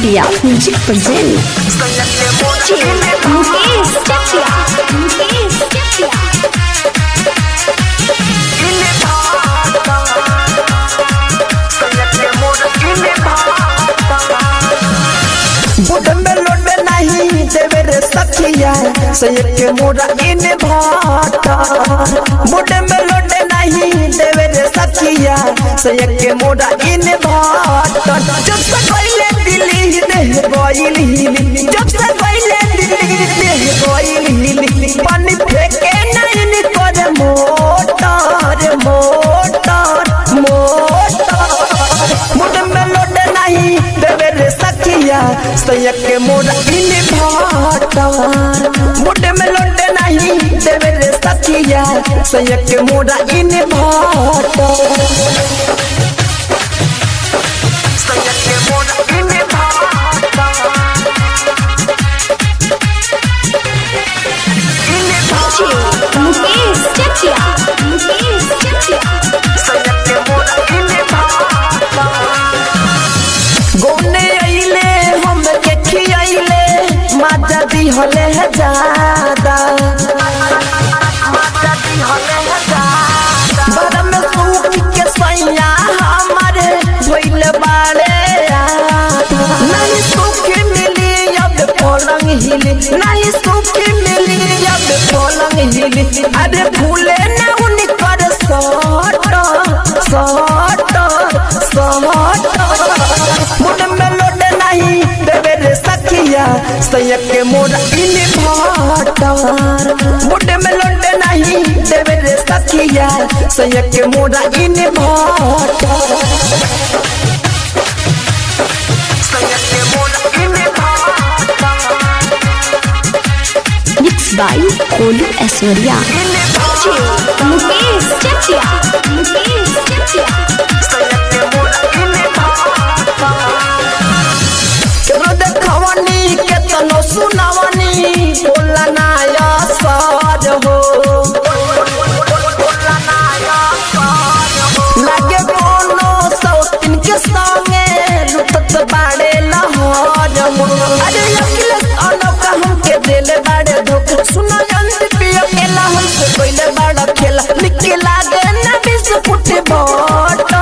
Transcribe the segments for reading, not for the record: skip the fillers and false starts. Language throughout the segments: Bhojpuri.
Media Music present Mukesh Chakia. सखिया सैयद के मोरा इन भाटा बुढ़े में लोटे नहीं देवे रे सखिया सैयद के मोरा इन भाटा जब से पहले दिल्ली देह गोइल हिली जब से पहले दिल्ली देह गोइल हिली पानी फेंके नहीं निकोर मोटर बुढ़े में लोटे नहीं देवे रे सखिया सैयद के मोरा इन भाटा बुढ़े में लोटे नहीं देवे रे सखिया सैयद के मोरा इन भाटा सैयद के मोरा इन भाटा Mukesh Chakia. सैयद के मोरा इन भाटा गोने आइले हम के खियाइले माता दी होले है ज्यादा बड़ा में सूख के सैया हमारे भइल बाड़े नहीं सूख मिली अब पलंग हिली नहीं सूख मिली अब पलंग हिली अरे भूले ना उनकर मुड़ में लोटे नहीं देवे रे सखिया सैयद के मोरा इन भाटा मुड़ में लोटे नहीं देवे रे सखिया सैयद के मोरा इन भाटा सैयद के मोरा इन भाटा Mixed by Kolu Aishwarya. Mukesh Chakia. Syed के मोरा इन भाटा केरो देखवनी केतनो सुनावनी बोला ना या साज हो लागे कोनो सौतिन के संगे लुटत बाड़े लहर हो अरे अखिलेश अनोखा हमके देले बाड़े धोखा सुनो अंत पियो केला हमसे कोइले बाड़ा खेला निके लागे ना बिस फुटे बटन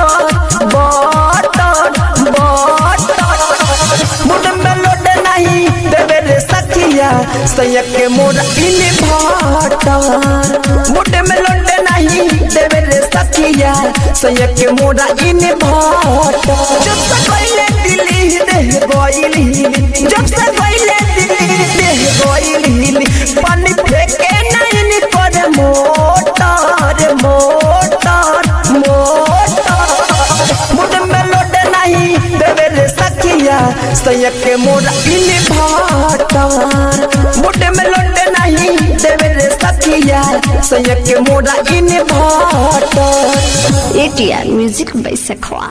मुड़ में लोटे नहीं देवे रे सखिया सैयद के मोरा इन भाटा मुड़ में लोटे नहीं देवे रे सखिया सैयद के मोरा इन भाटा जब से पहले दिल्ली देह गोइल हिली जब से पहले दिल्ली देह गोइल हिली पानी फेंके नहीं निकोर मोटर मुड़ में लोटे नहीं देवे रे सखिया सैयद के मोरा इन भाटा मुड़ में लोटे नहीं देवे रे सखिया सैयद के मोरा इन भाटा ATR Music by Sakhwa.